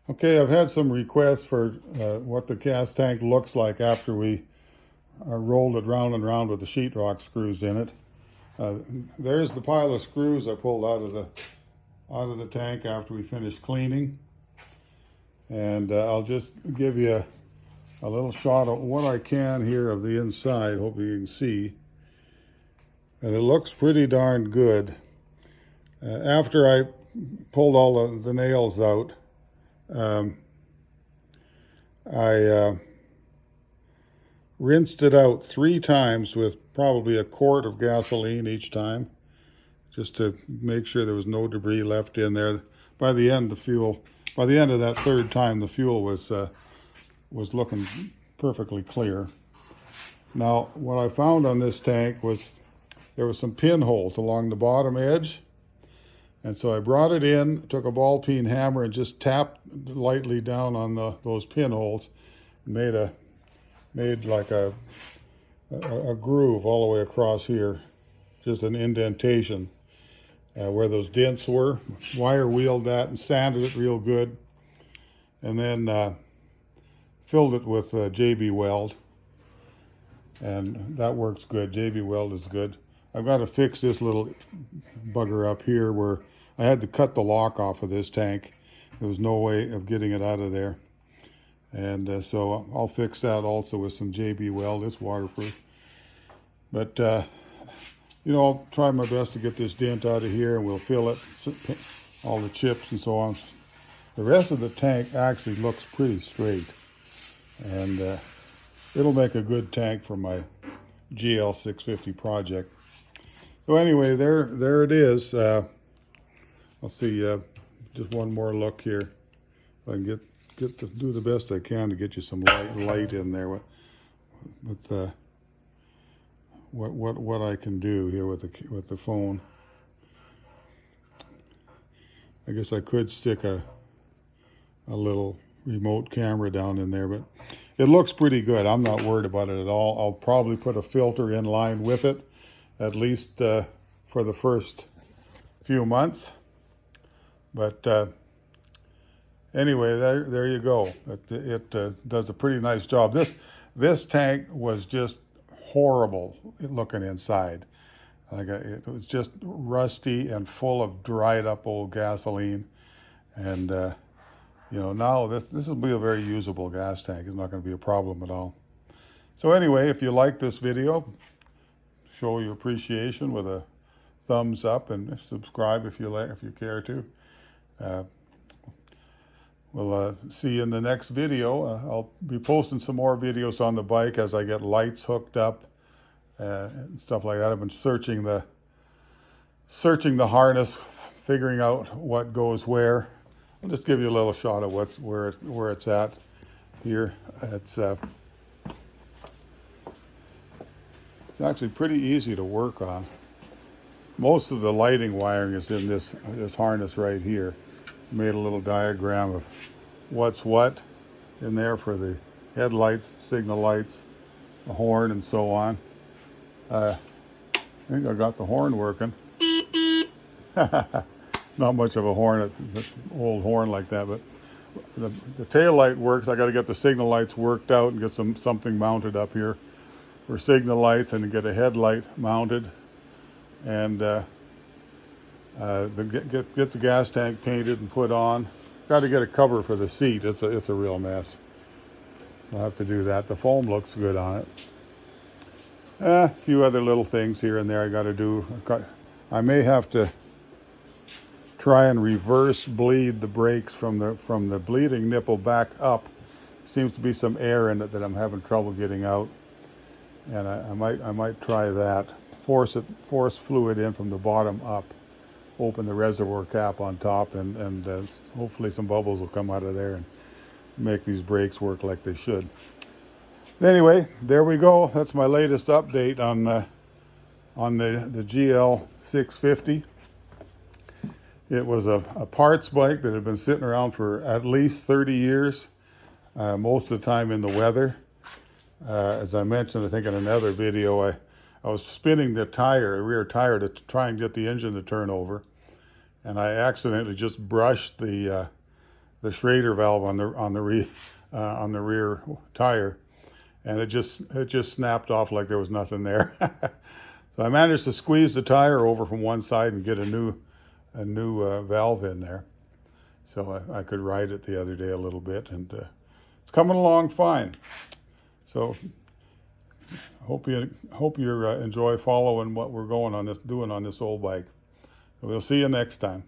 Okay, I've had some requests for what the gas tank looks like after we rolled it round and round with the sheetrock screws in it. There's the pile of screws I pulled out of the tank after we finished cleaning, and I'll just give you a little shot of what I can here of the inside. Hope you can see, and it looks pretty darn good. After I pulled all the nails out, I rinsed it out 3 times with probably a quart of gasoline each time, just to make sure there was no debris left in there. By the end of that 3rd time, the fuel was looking perfectly clear. Now, what I found on this tank was there was some pinholes along the bottom edge. And so I brought it in, took a ball peen hammer and just tapped lightly down on those pinholes, made like a groove all the way across here, just an indentation where those dents were. Wire wheeled that and sanded it real good, and then filled it with JB Weld, and that works good. JB Weld is good. I've got to fix this little bugger up here where I had to cut the lock off of this tank. There was no way of getting it out of there. And so I'll fix that also with some JB Weld. It's waterproof. But, I'll try my best to get this dent out of here, and we'll fill it, all the chips and so on. The rest of the tank actually looks pretty straight. And it'll make a good tank for my GL 650 project. So anyway, there it is. I'll see just one more look here. If I can do the best I can to get you some light in there with what I can do here with the phone. I guess I could stick a little remote camera down in there, but it looks pretty good. I'm not worried about it at all. I'll probably put a filter in line with it, at least for the first few months. But anyway, there you go. It does a pretty nice job. This tank was just horrible looking inside. It was just rusty and full of dried up old gasoline. And now this will be a very usable gas tank. It's not going to be a problem at all. So anyway, if you like this video, show your appreciation with a thumbs up, and subscribe if you care to. We'll see you in the next video. I'll be posting some more videos on the bike as I get lights hooked up and stuff like that. I've been searching the harness, figuring out what goes where. I'll just give you a little shot of where it's at here. It's actually pretty easy to work on. Most of the lighting wiring is in this harness right here. Made a little diagram of what's what in there for the headlights, signal lights, the horn, and so on. I think I got the horn working. Not much of a horn, an old horn like that, but the tail light works. I got to get the signal lights worked out and get something mounted up here for signal lights, and get a headlight mounted, and get the gas tank painted and put on. Got to get a cover for the seat. It's a real mess. So I'll have to do that. The foam looks good on it. A few other little things here and there I got to do. I may have to try and reverse bleed the brakes from the bleeding nipple back up. Seems to be some air in it that I'm having trouble getting out, and I might try that. Force fluid in from the bottom up. Open the reservoir cap on top, and hopefully some bubbles will come out of there and make these brakes work like they should. Anyway, there we go. That's my latest update on the GL 650. It was a parts bike that had been sitting around for at least 30 years, most of the time in the weather. As I mentioned, I think in another video, I was spinning the rear tire to try and get the engine to turn over, and I accidentally just brushed the Schrader valve on the rear tire, and it just snapped off like there was nothing there. So I managed to squeeze the tire over from one side and get a new valve in there, so I could ride it the other day a little bit, and it's coming along fine. So hope you enjoy following what we're doing on this old bike. We'll see you next time.